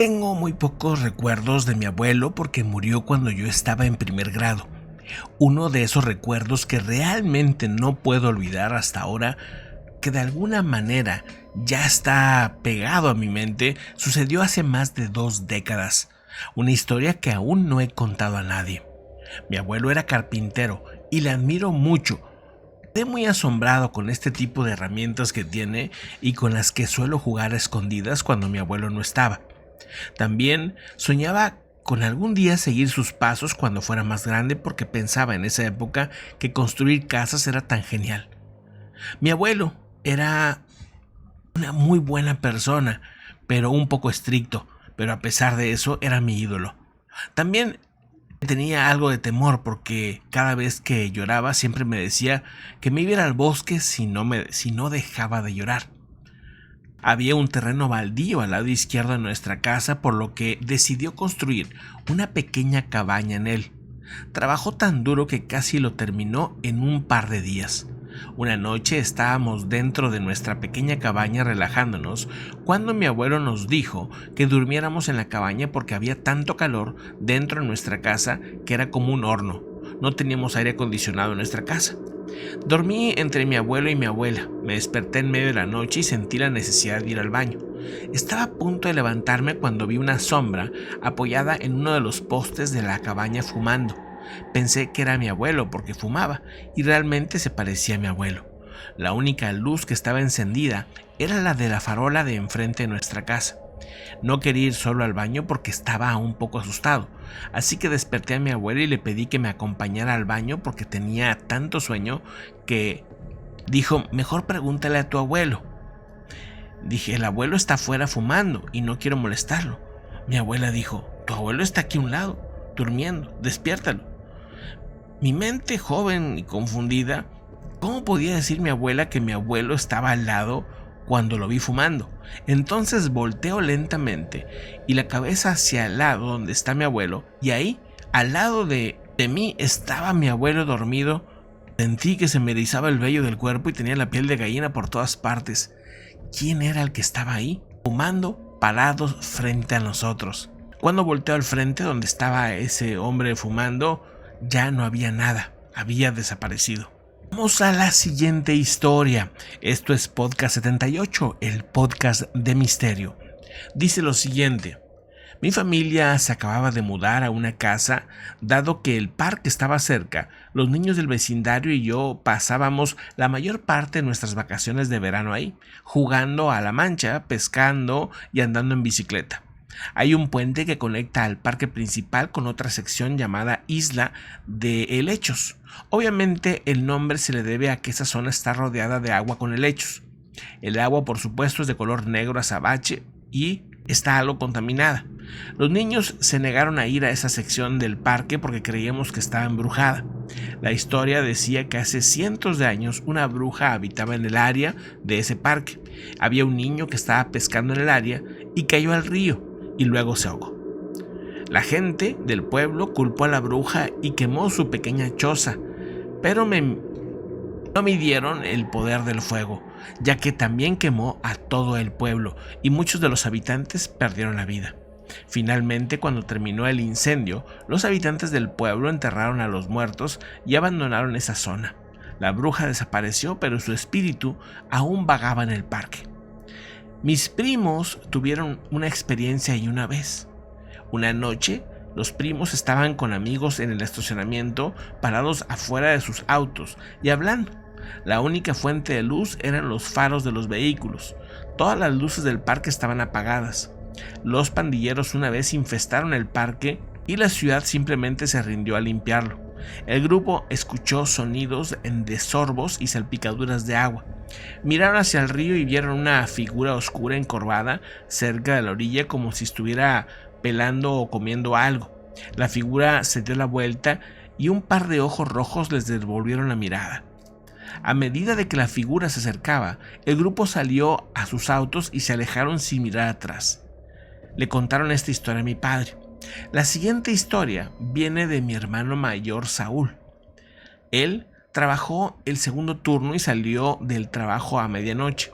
Tengo muy pocos recuerdos de mi abuelo porque murió cuando yo estaba en primer grado. Uno de esos recuerdos que realmente no puedo olvidar hasta ahora, que de alguna manera ya está pegado a mi mente, sucedió hace más de 2 décadas. Una historia que aún no he contado a nadie. Mi abuelo era carpintero y le admiro mucho. Quedé muy asombrado con este tipo de herramientas que tiene y con las que suelo jugar a escondidas cuando mi abuelo no estaba. También soñaba con algún día seguir sus pasos cuando fuera más grande porque pensaba en esa época que construir casas era tan genial. Mi abuelo era una muy buena persona, pero un poco estricto, pero a pesar de eso era mi ídolo. También tenía algo de temor porque cada vez que lloraba siempre me decía que me iba al bosque si no dejaba de llorar. Había un terreno baldío al lado izquierdo de nuestra casa, por lo que decidió construir una pequeña cabaña en él. Trabajó tan duro que casi lo terminó en un par de días. Una noche estábamos dentro de nuestra pequeña cabaña relajándonos cuando mi abuelo nos dijo que durmiéramos en la cabaña porque había tanto calor dentro de nuestra casa que era como un horno. No teníamos aire acondicionado en nuestra casa. Dormí entre mi abuelo y mi abuela. Me desperté en medio de la noche y sentí la necesidad de ir al baño. Estaba a punto de levantarme cuando vi una sombra apoyada en uno de los postes de la cabaña fumando. Pensé que era mi abuelo porque fumaba y realmente se parecía a mi abuelo. La única luz que estaba encendida era la de la farola de enfrente de nuestra casa. No quería ir solo al baño porque estaba un poco asustado, así que desperté a mi abuela y le pedí que me acompañara al baño porque tenía tanto sueño que dijo, mejor pregúntale a tu abuelo. Dije, el abuelo está afuera fumando y no quiero molestarlo. Mi abuela dijo, tu abuelo está aquí a un lado, durmiendo, despiértalo. Mi mente joven y confundida, ¿cómo podía decir mi abuela que mi abuelo estaba al lado cuando lo vi fumando? Entonces volteo lentamente y la cabeza hacia el lado donde está mi abuelo, y ahí, al lado de mí, estaba mi abuelo dormido. Sentí que se me erizaba el vello del cuerpo y tenía la piel de gallina por todas partes. ¿Quién era el que estaba ahí, fumando, parados frente a nosotros? Cuando volteo al frente donde estaba ese hombre fumando, ya no había nada, había desaparecido. Vamos a la siguiente historia. Esto es Podcast 78, el podcast de misterio. Dice lo siguiente. Mi familia se acababa de mudar a una casa, dado que el parque estaba cerca. Los niños del vecindario y yo pasábamos la mayor parte de nuestras vacaciones de verano ahí, jugando a la mancha, pescando y andando en bicicleta. Hay un puente que conecta al parque principal con otra sección llamada Isla de Helechos. Obviamente el nombre se le debe a que esa zona está rodeada de agua con helechos. El agua, por supuesto, es de color negro azabache y está algo contaminada. Los niños se negaron a ir a esa sección del parque porque creíamos que estaba embrujada. La historia decía que hace cientos de años una bruja habitaba en el área de ese parque. Había un niño que estaba pescando en el área y cayó al río y luego se ahogó. La gente del pueblo culpó a la bruja y quemó su pequeña choza, pero no midieron el poder del fuego, ya que también quemó a todo el pueblo y muchos de los habitantes perdieron la vida. Finalmente, cuando terminó el incendio, los habitantes del pueblo enterraron a los muertos y abandonaron esa zona. La bruja desapareció, pero su espíritu aún vagaba en el parque. Mis primos tuvieron una experiencia y una vez. Una noche, los primos estaban con amigos en el estacionamiento, parados afuera de sus autos y hablando. La única fuente de luz eran los faros de los vehículos. Todas las luces del parque estaban apagadas. Los pandilleros una vez infestaron el parque y la ciudad simplemente se rindió a limpiarlo. El grupo escuchó sonidos de sorbos y salpicaduras de agua. Miraron hacia el río y vieron una figura oscura encorvada cerca de la orilla como si estuviera pelando o comiendo algo. La figura se dio la vuelta y un par de ojos rojos les devolvieron la mirada. A medida de que la figura se acercaba, el grupo salió a sus autos y se alejaron sin mirar atrás. Le contaron esta historia a mi padre. La siguiente historia viene de mi hermano mayor Saúl. Él trabajó el segundo turno y salió del trabajo a medianoche.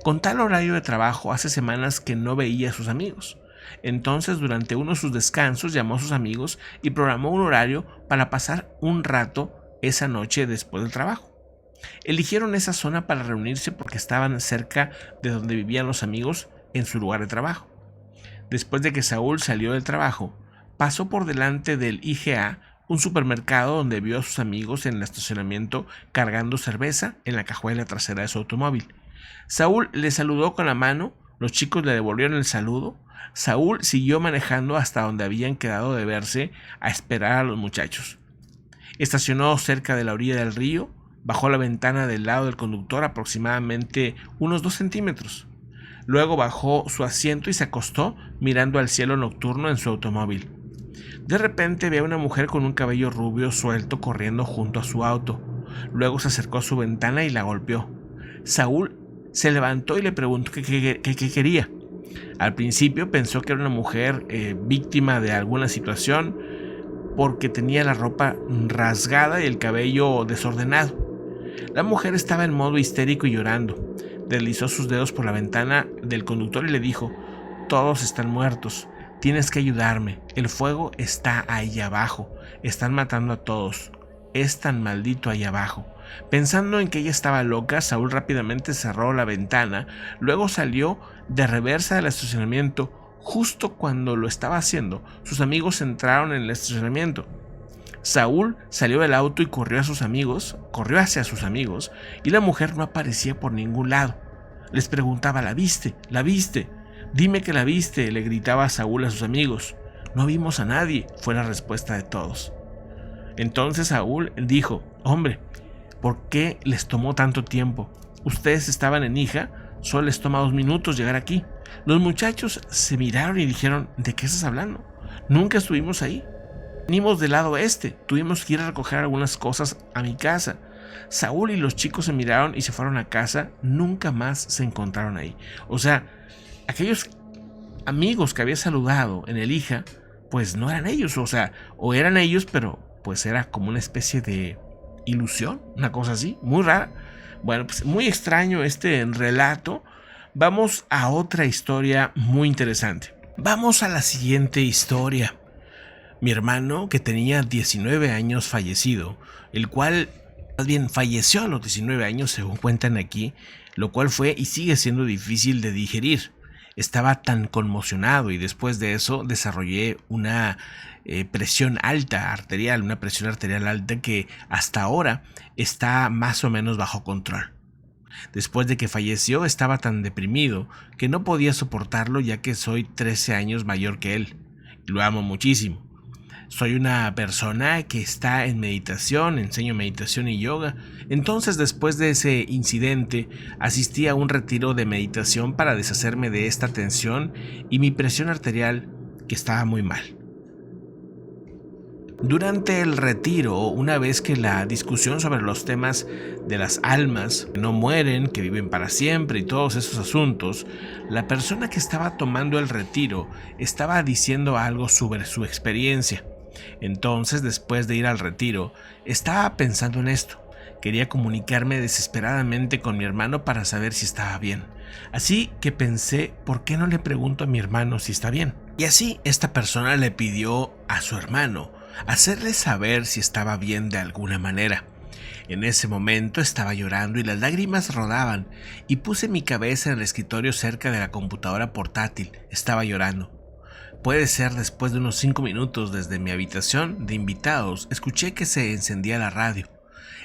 Con tal horario de trabajo, hace semanas que no veía a sus amigos. Entonces, durante uno de sus descansos, llamó a sus amigos y programó un horario para pasar un rato esa noche después del trabajo. Eligieron esa zona para reunirse porque estaban cerca de donde vivían los amigos en su lugar de trabajo. Después de que Saúl salió del trabajo, pasó por delante del IGA, un supermercado donde vio a sus amigos en el estacionamiento cargando cerveza en la cajuela trasera de su automóvil. Saúl le saludó con la mano, los chicos le devolvieron el saludo. Saúl siguió manejando hasta donde habían quedado de verse a esperar a los muchachos. Estacionó cerca de la orilla del río, bajó la ventana del lado del conductor aproximadamente unos 2 centímetros. Luego bajó su asiento y se acostó mirando al cielo nocturno en su automóvil. De repente ve a una mujer con un cabello rubio suelto corriendo junto a su auto. Luego se acercó a su ventana y la golpeó. Saúl se levantó y le preguntó qué quería. Al principio pensó que era una mujer víctima de alguna situación porque tenía la ropa rasgada y el cabello desordenado. La mujer estaba en modo histérico y llorando. Deslizó sus dedos por la ventana del conductor y le dijo: «Todos están muertos. Tienes que ayudarme. El fuego está ahí abajo. Están matando a todos. Es tan maldito ahí abajo». Pensando en que ella estaba loca, Saúl rápidamente cerró la ventana. Luego salió de reversa del estacionamiento. Justo cuando lo estaba haciendo, sus amigos entraron en el estacionamiento. Saúl salió del auto y corrió hacia sus amigos, y la mujer no aparecía por ningún lado. Les preguntaba: «¿La viste? ¿La viste? Dime que la viste», le gritaba Saúl a sus amigos. «No vimos a nadie», fue la respuesta de todos. Entonces Saúl dijo: «Hombre, ¿por qué les tomó tanto tiempo? Ustedes estaban en hija, solo les toma 2 minutos llegar aquí». Los muchachos se miraron y dijeron: «¿De qué estás hablando? Nunca estuvimos ahí. Venimos del lado este, tuvimos que ir a recoger algunas cosas a mi casa». Saúl y los chicos se miraron y se fueron a casa. Nunca más se encontraron ahí. O sea, aquellos amigos que había saludado en el hija, pues no eran ellos. O sea, o eran ellos, pero pues era como una especie de ilusión, una cosa así, muy rara. Bueno, pues muy extraño este relato. Vamos a otra historia muy interesante. Vamos a la siguiente historia. Mi hermano, que tenía 19 años, fallecido, el cual más bien falleció a los 19 años, según cuentan aquí, lo cual fue y sigue siendo difícil de digerir. Estaba tan conmocionado y después de eso desarrollé una presión arterial alta que hasta ahora está más o menos bajo control. Después de que falleció estaba tan deprimido que no podía soportarlo, ya que soy 13 años mayor que él. Lo amo muchísimo. Soy una persona que está en meditación, enseño meditación y yoga. Entonces, después de ese incidente, asistí a un retiro de meditación para deshacerme de esta tensión y mi presión arterial, que estaba muy mal. Durante el retiro, una vez que la discusión sobre los temas de las almas que no mueren, que viven para siempre y todos esos asuntos, la persona que estaba tomando el retiro estaba diciendo algo sobre su experiencia. Entonces, después de ir al retiro, estaba pensando en esto. Quería comunicarme desesperadamente con mi hermano para saber si estaba bien. Así que pensé: ¿por qué no le pregunto a mi hermano si está bien? Y así esta persona le pidió a su hermano hacerle saber si estaba bien de alguna manera. En ese momento estaba llorando y las lágrimas rodaban, y puse mi cabeza en el escritorio cerca de la computadora portátil. Estaba llorando. Puede ser después de unos 5 minutos desde mi habitación de invitados, escuché que se encendía la radio.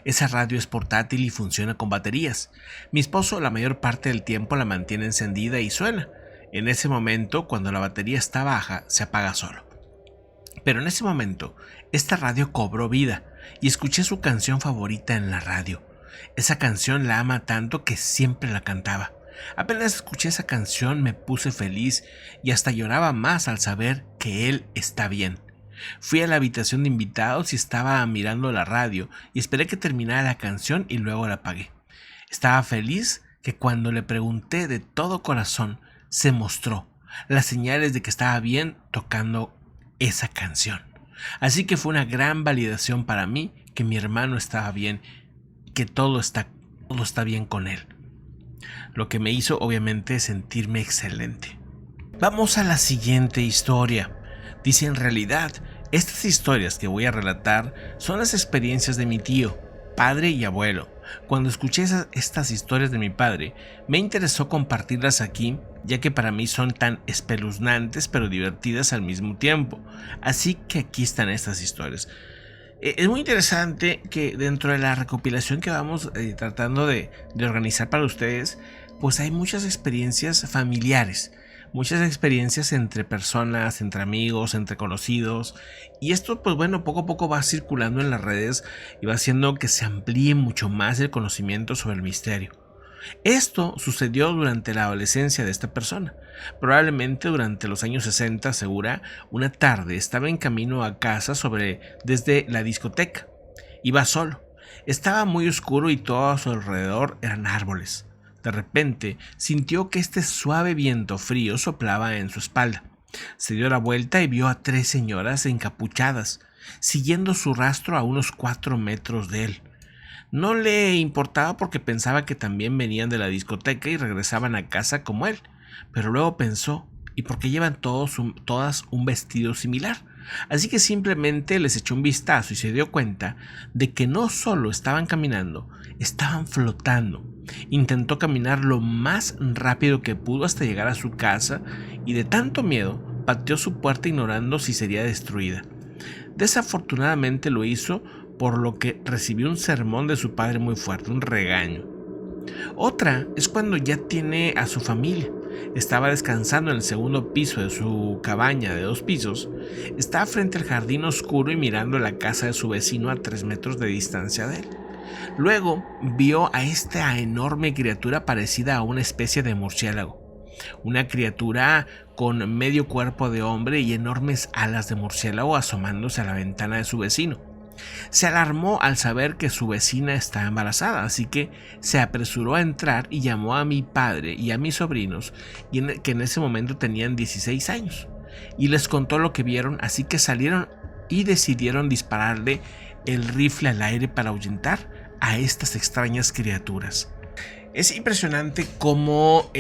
Esa radio es portátil y funciona con baterías. Mi esposo la mayor parte del tiempo la mantiene encendida y suena. En ese momento, cuando la batería está baja, se apaga solo. Pero en ese momento, esta radio cobró vida y escuché su canción favorita en la radio. Esa canción la ama tanto que siempre la cantaba. Apenas escuché esa canción me puse feliz y hasta lloraba más al saber que él está bien. Fui a la habitación de invitados y estaba mirando la radio y esperé que terminara la canción y luego la apagué. Estaba feliz que cuando le pregunté de todo corazón, se mostró las señales de que estaba bien tocando esa canción. Así que fue una gran validación para mí que mi hermano estaba bien, que todo está bien con él. Lo que me hizo obviamente sentirme excelente. Vamos a la siguiente historia. Dice: en realidad, estas historias que voy a relatar son las experiencias de mi tío, padre y abuelo. Cuando escuché estas historias de mi padre, me interesó compartirlas aquí, ya que para mí son tan espeluznantes pero divertidas al mismo tiempo. Así que aquí están estas historias. Es muy interesante que dentro de la recopilación que vamos tratando de organizar para ustedes, pues hay muchas experiencias familiares, muchas experiencias entre personas, entre amigos, entre conocidos, y esto pues bueno, poco a poco va circulando en las redes y va haciendo que se amplíe mucho más el conocimiento sobre el misterio. Esto sucedió durante la adolescencia de esta persona. Probablemente durante los años 60, asegura, una tarde estaba en camino a casa desde la discoteca. Iba solo. Estaba muy oscuro y todo a su alrededor eran árboles. De repente sintió que este suave viento frío soplaba en su espalda. Se dio la vuelta y vio a 3 señoras encapuchadas, siguiendo su rastro a unos 4 metros de él. No le importaba porque pensaba que también venían de la discoteca y regresaban a casa como él, pero luego pensó: ¿y por qué llevan todas un vestido similar? Así que simplemente les echó un vistazo y se dio cuenta de que no solo estaban caminando, estaban flotando. Intentó caminar lo más rápido que pudo hasta llegar a su casa y de tanto miedo pateó su puerta ignorando si sería destruida. Desafortunadamente lo hizo, por lo que recibió un sermón de su padre muy fuerte, un regaño. Otra es cuando ya tiene a su familia. Estaba descansando en el segundo piso de su cabaña de 2 pisos. Estaba frente al jardín oscuro y mirando la casa de su vecino a 3 metros de distancia de él. Luego vio a esta enorme criatura parecida a una especie de murciélago. Una criatura con medio cuerpo de hombre y enormes alas de murciélago asomándose a la ventana de su vecino. Se alarmó al saber que su vecina estaba embarazada, así que se apresuró a entrar y llamó a mi padre y a mis sobrinos, que en ese momento tenían 16 años, y les contó lo que vieron, así que salieron y decidieron dispararle el rifle al aire para ahuyentar a estas extrañas criaturas. Es impresionante cómo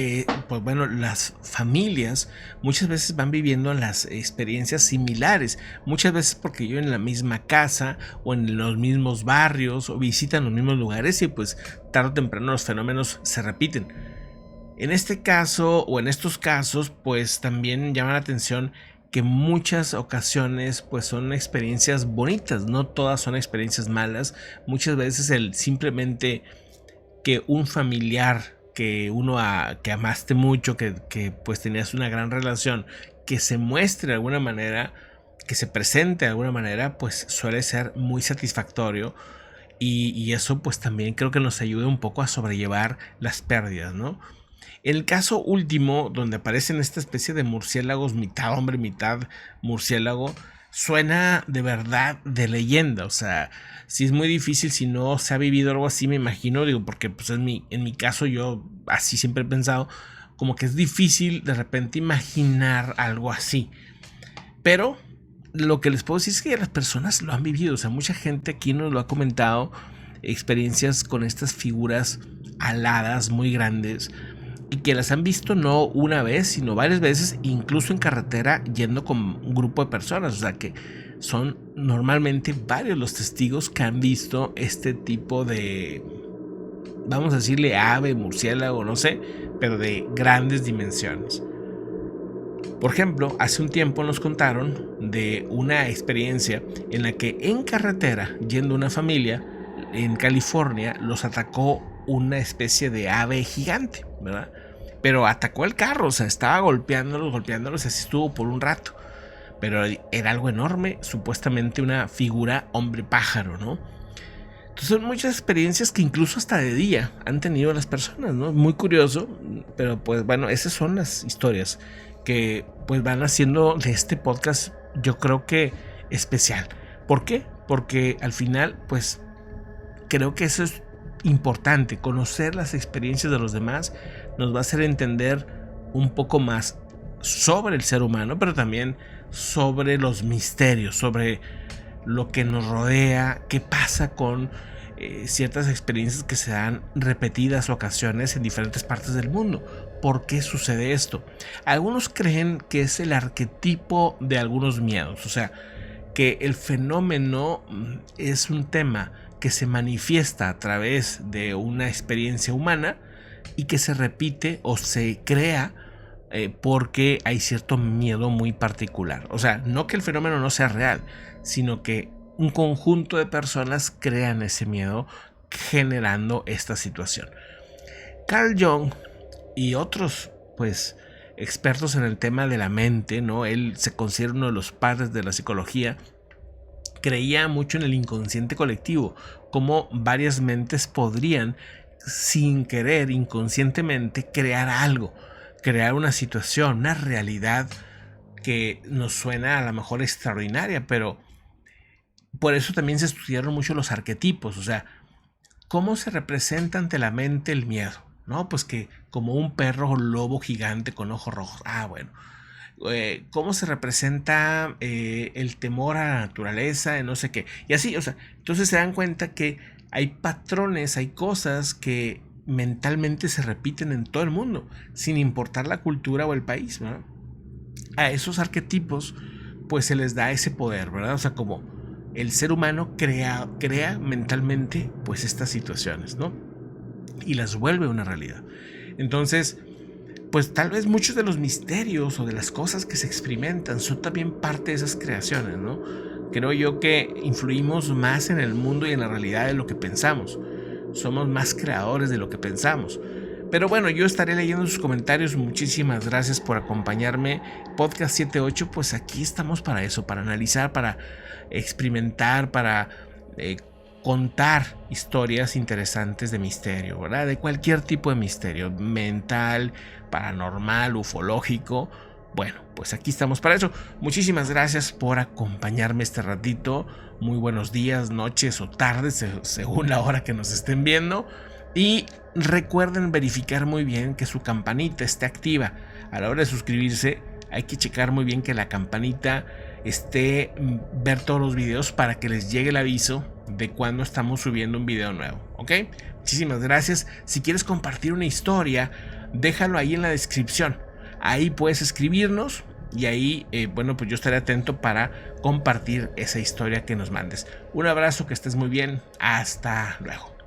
pues bueno, las familias muchas veces van viviendo las experiencias similares, muchas veces porque viven en la misma casa o en los mismos barrios o visitan los mismos lugares y pues tarde o temprano los fenómenos se repiten. En este caso o en estos casos pues también llama la atención que muchas ocasiones pues son experiencias bonitas, no todas son experiencias malas. Muchas veces el simplemente que un familiar que que amaste mucho, que pues tenías una gran relación, que se muestre de alguna manera, que se presente de alguna manera, pues suele ser muy satisfactorio y eso pues también creo que nos ayuda un poco a sobrellevar las pérdidas, ¿no? El caso último, donde aparecen esta especie de murciélagos, mitad hombre, mitad murciélago, suena de verdad de leyenda. O sea, sí es muy difícil si no se ha vivido algo así, me imagino, digo, porque pues en mi caso yo así siempre he pensado, como que es difícil de repente imaginar algo así. Pero lo que les puedo decir es que las personas lo han vivido. O sea, mucha gente aquí nos lo ha comentado, experiencias con estas figuras aladas muy grandes y que las han visto no una vez, sino varias veces, incluso en carretera yendo con un grupo de personas. O sea que son normalmente varios los testigos que han visto este tipo de, vamos a decirle ave, murciélago, no sé, pero de grandes dimensiones. Por ejemplo, hace un tiempo nos contaron de una experiencia en la que en carretera, yendo una familia en California, los atacó una especie de ave gigante, ¿verdad? Pero atacó el carro, o sea, estaba golpeándolos, así estuvo por un rato. Pero era algo enorme, supuestamente una figura hombre pájaro, ¿no? Entonces son muchas experiencias que incluso hasta de día han tenido las personas, ¿no? Muy curioso, pero pues bueno, esas son las historias que pues van haciendo de este podcast, yo creo que especial. ¿Por qué? Porque al final pues creo que eso es importante. Conocer las experiencias de los demás nos va a hacer entender un poco más sobre el ser humano, pero también sobre los misterios, sobre lo que nos rodea, qué pasa con ciertas experiencias que se dan repetidas ocasiones en diferentes partes del mundo. ¿Por qué sucede esto? Algunos creen que es el arquetipo de algunos miedos, o sea, que el fenómeno es un tema que se manifiesta a través de una experiencia humana y que se repite o se crea porque hay cierto miedo muy particular. O sea, no que el fenómeno no sea real, sino que un conjunto de personas crean ese miedo generando esta situación. Carl Jung y otros, pues, expertos en el tema de la mente, ¿no? Él se considera uno de los padres de la psicología. Creía mucho en el inconsciente colectivo, como varias mentes podrían, sin querer, inconscientemente, crear algo, crear una situación, una realidad que nos suena a lo mejor extraordinaria, pero por eso también se estudiaron mucho los arquetipos, o sea, cómo se representa ante la mente el miedo, ¿no? Pues que como un perro lobo gigante con ojos rojos. Ah, bueno. Cómo se representa el temor a la naturaleza, no sé qué. Y así, o sea, entonces se dan cuenta que hay patrones, hay cosas que mentalmente se repiten en todo el mundo, sin importar la cultura o el país, ¿verdad? A esos arquetipos, pues se les da ese poder, ¿verdad? O sea, como el ser humano crea mentalmente, pues estas situaciones, ¿no? Y las vuelve una realidad. Entonces, pues tal vez muchos de los misterios o de las cosas que se experimentan son también parte de esas creaciones, ¿no? Creo yo que influimos más en el mundo y en la realidad de lo que pensamos. Somos más creadores de lo que pensamos. Pero bueno, yo estaré leyendo sus comentarios. Muchísimas gracias por acompañarme. Podcast 78, pues aquí estamos para eso, para analizar, para experimentar, para contar historias interesantes de misterio, ¿verdad? De cualquier tipo de misterio, mental, paranormal, ufológico. Bueno, pues aquí estamos para eso. Muchísimas gracias por acompañarme este ratito. Muy buenos días, noches o tardes, según la hora que nos estén viendo. Y recuerden verificar muy bien que su campanita esté activa. A la hora de suscribirse, hay que checar muy bien que la campanita esté, ver todos los videos para que les llegue el aviso de cuando estamos subiendo un video nuevo, ¿ok? Muchísimas gracias. Si quieres compartir una historia, déjalo ahí en la descripción. Ahí puedes escribirnos y ahí, bueno, pues yo estaré atento para compartir esa historia que nos mandes. Un abrazo, que estés muy bien. Hasta luego.